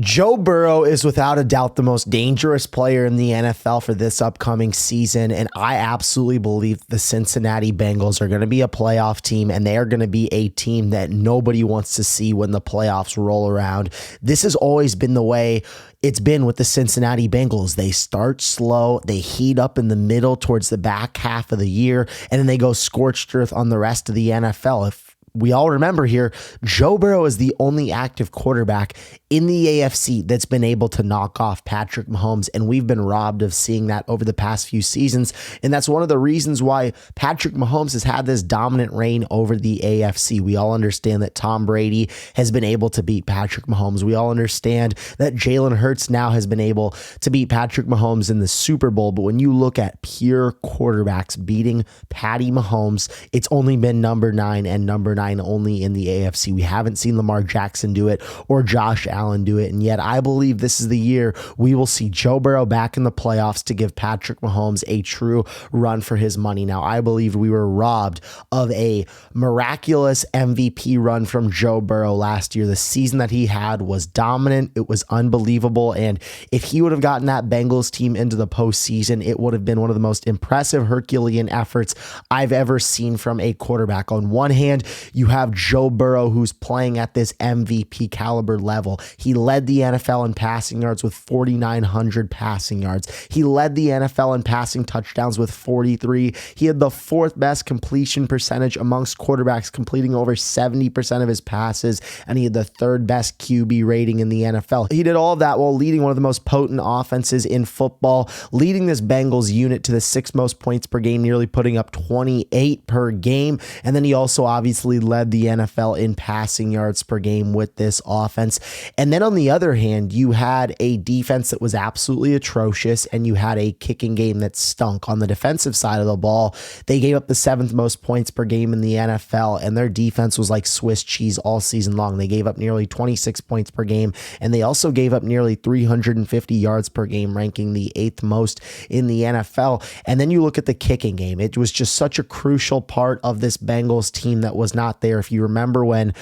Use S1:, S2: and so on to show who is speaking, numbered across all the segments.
S1: Joe Burrow is without a doubt the most dangerous player in the NFL for this upcoming season, and I absolutely believe the Cincinnati Bengals are going to be a playoff team, and they are going to be a team that nobody wants to see when the playoffs roll around. This has always been the way it's been with the Cincinnati Bengals. They start slow, they heat up in the middle towards the back half of the year, and then they go scorched earth on the rest of the NFL. If we all remember here, Joe Burrow is the only active quarterback in the AFC that's been able to knock off Patrick Mahomes, and we've been robbed of seeing that over the past few seasons, and that's one of the reasons why Patrick Mahomes has had this dominant reign over the AFC. We all understand that Tom Brady has been able to beat Patrick Mahomes. We all understand that Jalen Hurts now has been able to beat Patrick Mahomes in the Super Bowl, but when you look at pure quarterbacks beating Patty Mahomes, it's only been number 9 and number 9 only in the AFC. We haven't seen Lamar Jackson do it or Josh Allen do it, and yet I believe this is the year we will see Joe Burrow back in the playoffs to give Patrick Mahomes a true run for his money. Now, I believe we were robbed of a miraculous MVP run from Joe Burrow last year. The season that he had was dominant. It was unbelievable, and if he would have gotten that Bengals team into the postseason, it would have been one of the most impressive Herculean efforts I've ever seen from a quarterback. On one hand, you have Joe Burrow, who's playing at this MVP caliber level. He led the NFL in passing yards with 4,900 passing yards. He led the NFL in passing touchdowns with 43. He had the 4th best completion percentage amongst quarterbacks, completing over 70% of his passes, and he had the 3rd best QB rating in the NFL. He did all of that while leading one of the most potent offenses in football, leading this Bengals unit to the 6th most points per game, nearly putting up 28 per game, and then he also obviously led the NFL in passing yards per game with this offense. And then on the other hand, you had a defense that was absolutely atrocious, and you had a kicking game that stunk. On the defensive side of the ball, they gave up the 7th most points per game in the NFL, and their defense was like Swiss cheese all season long. They gave up nearly 26 points per game, and they also gave up nearly 350 yards per game, ranking the 8th most in the NFL. And then you look at the kicking game. It was just such a crucial part of this Bengals team that was not there. If you remember when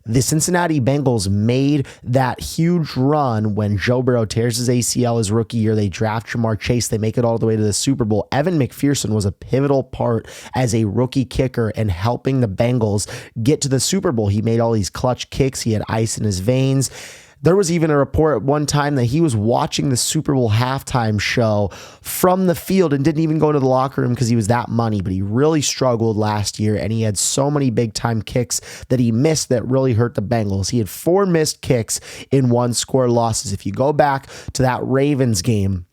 S1: the Cincinnati Bengals made that huge run when Joe Burrow tears his ACL his rookie year, they draft Jamar Chase, they make it all the way to the Super Bowl. Evan McPherson was a pivotal part as a rookie kicker and helping the Bengals get to the Super Bowl. He made all these clutch kicks. He had ice in his veins. There was even a report at one time that he was watching the Super Bowl halftime show from the field and didn't even go into the locker room because he was that money, but he really struggled last year, and he had so many big-time kicks that he missed that really hurt the Bengals. He had 4 missed kicks in 1-score losses. If you go back to that Ravens game,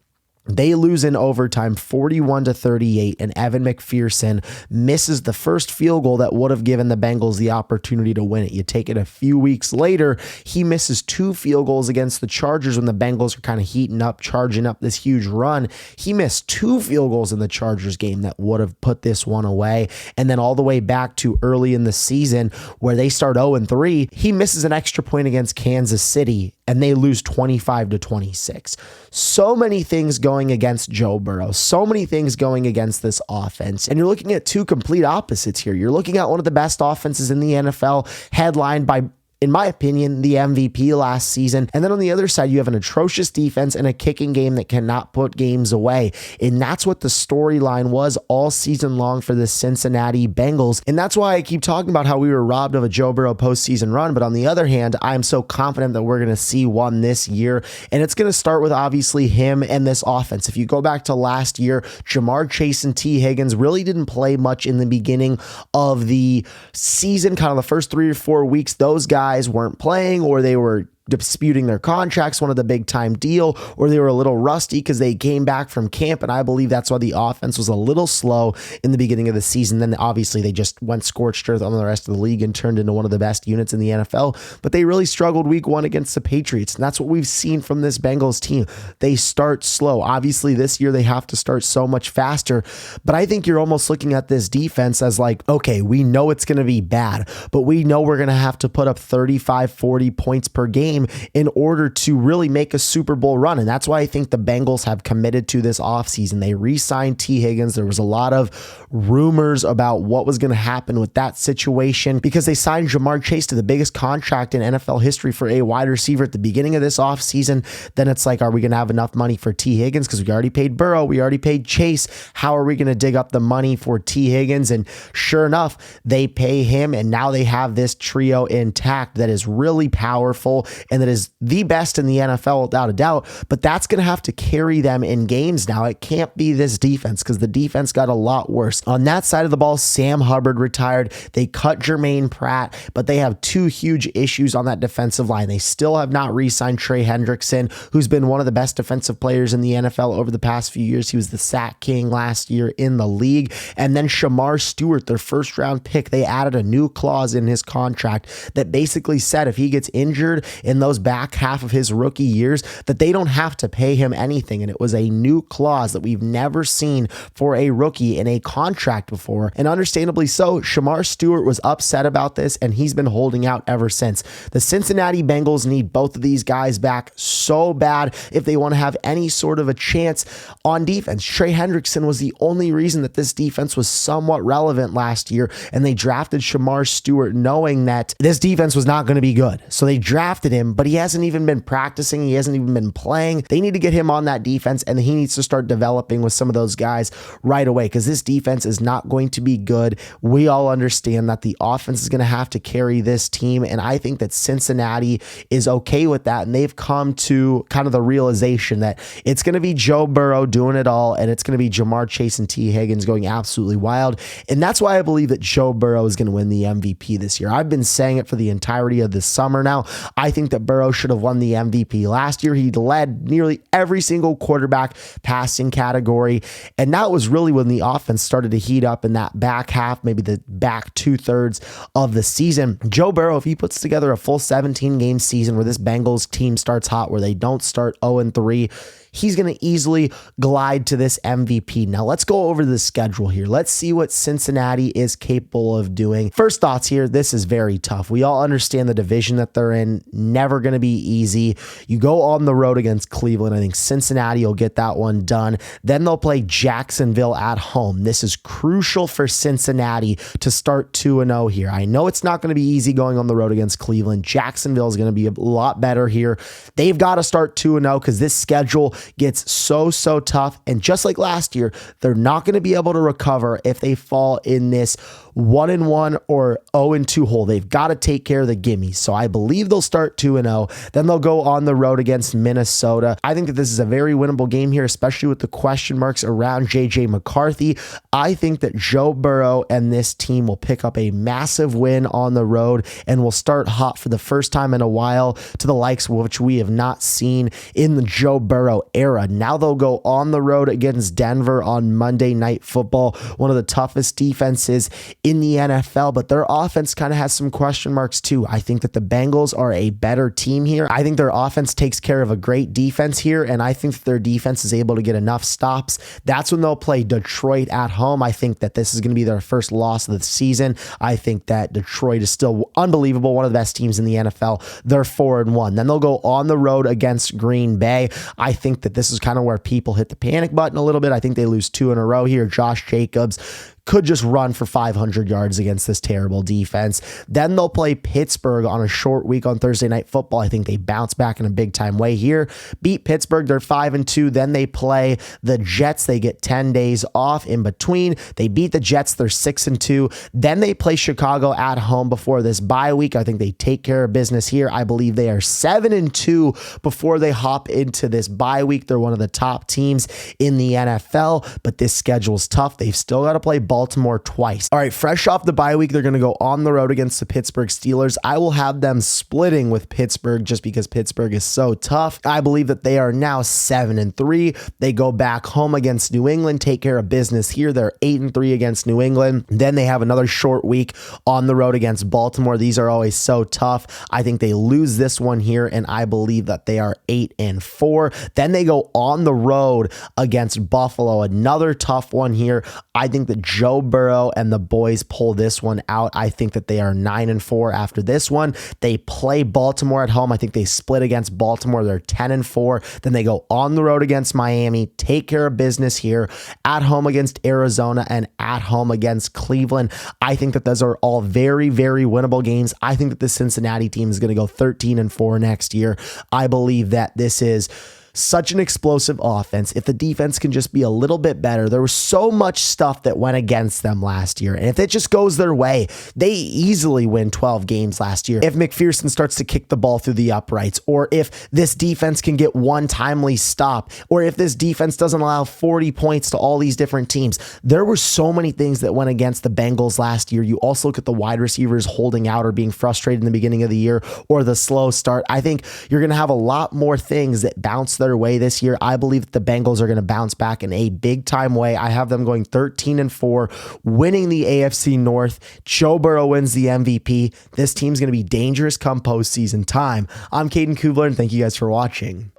S1: they lose in overtime 41-38, and Evan McPherson misses the first field goal that would have given the Bengals the opportunity to win it. You take it a few weeks later, he misses 2 field goals against the Chargers when the Bengals are kind of heating up, charging up this huge run. He missed 2 field goals in the Chargers game that would have put this one away. And then all the way back to early in the season where they start 0-3, he misses an extra point against Kansas City, and they lose 25-26. So many things going against Joe Burrow, so many things going against this offense. And you're looking at 2 complete opposites here. You're looking at one of the best offenses in the NFL, headlined by, in my opinion, the MVP last season. And then on the other side, you have an atrocious defense and a kicking game that cannot put games away. And that's what the storyline was all season long for the Cincinnati Bengals. And that's why I keep talking about how we were robbed of a Joe Burrow postseason run. But on the other hand, I'm so confident that we're going to see one this year. And it's going to start with obviously him and this offense. If you go back to last year, Jamar Chase and T. Higgins really didn't play much in the beginning of the season, kind of the first 3 or 4 weeks. Those guys weren't playing, or they were disputing their contracts, wanted the big time deal, or they were a little rusty because they came back from camp. And I believe that's why the offense was a little slow in the beginning of the season. Then obviously they just went scorched earth on the rest of the league and turned into one of the best units in the NFL. But they really struggled week 1 against the Patriots. And that's what we've seen from this Bengals team. They start slow. Obviously this year they have to start so much faster. But I think you're almost looking at this defense as like, okay, we know it's going to be bad, but we know we're going to have to put up 35, 40 points per game time in order to really make a Super Bowl run. And that's why I think the Bengals have committed to this offseason. They re-signed T. Higgins. There was a lot of rumors about what was going to happen with that situation because they signed Jamar Chase to the biggest contract in NFL history for a wide receiver at the beginning of this offseason. Then it's like, are we going to have enough money for T. Higgins? Because we already paid Burrow. We already paid Chase. How are we going to dig up the money for T. Higgins? And sure enough, they pay him. And now they have this trio intact that is really powerful and that is the best in the NFL without a doubt. But that's going to have to carry them in games now. It can't be this defense because the defense got a lot worse. On that side of the ball, Sam Hubbard retired. They cut Jermaine Pratt, but they have two huge issues on that defensive line. They still have not re-signed Trey Hendrickson, who's been one of the best defensive players in the NFL over the past few years. He was the sack king last year in the league. And then Shamar Stewart, their first round pick, they added a new clause in his contract that basically said if he gets injured in those back half of his rookie years, that they don't have to pay him anything. And it was a new clause that we've never seen for a rookie in a contract before. And understandably so, Shamar Stewart was upset about this and he's been holding out ever since. The Cincinnati Bengals need both of these guys back so bad if they want to have any sort of a chance on defense. Trey Hendrickson was the only reason that this defense was somewhat relevant last year, and they drafted Shamar Stewart knowing that this defense was not going to be good. So they drafted him, but he hasn't even been practicing. He hasn't even been playing. They need to get him on that defense, and he needs to start developing with some of those guys right away because this defense is not going to be good. We all understand that the offense is going to have to carry this team, and I think that Cincinnati is okay with that, and they've come to kind of the realization that it's going to be Joe Burrow doing it all, and it's going to be Jamar Chase and T. Higgins going absolutely wild, and that's why I believe that Joe Burrow is going to win the MVP this year. I've been saying it for the entirety of this summer now. I think that Burrow should have won the MVP last year. He led nearly every single quarterback passing category, and that was really when the offense started to heat up in that back half, maybe the back 2/3 of the season. Joe Burrow, if he puts together a full 17-game season where this Bengals team starts hot, where they don't start 0-3, he's going to easily glide to this MVP. Now let's go over the schedule here. Let's see what Cincinnati is capable of doing. First thoughts here, this is very tough. We all understand the division that they're in, never going to be easy. You go on the road against Cleveland. I think Cincinnati will get that one done. Then they'll play Jacksonville at home. This is crucial for Cincinnati to start 2-0 here. I know it's not going to be easy going on the road against Cleveland. Jacksonville is going to be a lot better here. They've got to start 2-0 because this schedule gets so tough. And just like last year, they're not going to be able to recover if they fall in this 1-1 or 0-2 hole. They've got to take care of the gimmies. So I believe they'll start 2-0. Then they'll go on the road against Minnesota. I think that this is a very winnable game here, especially with the question marks around JJ McCarthy. I think that Joe Burrow and this team will pick up a massive win on the road and will start hot for the first time in a while to the likes of which we have not seen in the Joe Burrow era. Now they'll go on the road against Denver on Monday Night Football, one of the toughest defenses in the NFL, but their offense kind of has some question marks too. I think that the Bengals are a better team here. I think their offense takes care of a great defense here, and I think that their defense is able to get enough stops. That's when they'll play Detroit at home. I think that this is going to be their first loss of the season. I think that Detroit is still unbelievable, one of the best teams in the NFL. They're 4-1. Then they'll go on the road against Green Bay. I think that this is kind of where people hit the panic button a little bit. I think they lose 2 in a row here. Josh Jacobs could just run for 500 yards against this terrible defense. Then they'll play Pittsburgh on a short week on Thursday Night Football. I think they bounce back in a big time way here. Beat Pittsburgh, they're 5-2. Then they play the Jets. They get 10 days off in between. They beat the Jets, they're 6-2. Then they play Chicago at home before this bye week. I think they take care of business here. I believe they are 7-2 before they hop into this bye week. They're one of the top teams in the NFL, but this schedule's tough. They've still got to play Baltimore twice. All right, fresh off the bye week, they're going to go on the road against the Pittsburgh Steelers. I will have them splitting with Pittsburgh just because Pittsburgh is so tough. I believe that they are now 7-3. They go back home against New England, take care of business here. They're 8-3 against New England. Then they have another short week on the road against Baltimore. These are always so tough. I think they lose this one here, and I believe that they are 8-4. Then they go on the road against Buffalo, another tough one here. I think that Joe Burrow and the boys pull this one out. I think that they are 9-4 after this one. They play Baltimore at home. I think they split against Baltimore. They're 10-4. Then they go on the road against Miami, take care of business here, at home against Arizona, and at home against Cleveland. I think that those are all very, very winnable games. I think that the Cincinnati team is going to go 13-4 next year. I believe that this is such an explosive offense. If the defense can just be a little bit better, there was so much stuff that went against them last year. And if it just goes their way, they easily win 12 games last year. If McPherson starts to kick the ball through the uprights, or if this defense can get one timely stop, or if this defense doesn't allow 40 points to all these different teams. There were so many things that went against the Bengals last year. You also look at the wide receivers holding out or being frustrated in the beginning of the year, or the slow start. I think you're going to have a lot more things that bounce their way this year. I believe that the Bengals are going to bounce back in a big time way. I have them going 13-4, winning the AFC North. Joe Burrow wins the MVP. This team's going to be dangerous come postseason time. I'm Caden Kubler, and thank you guys for watching.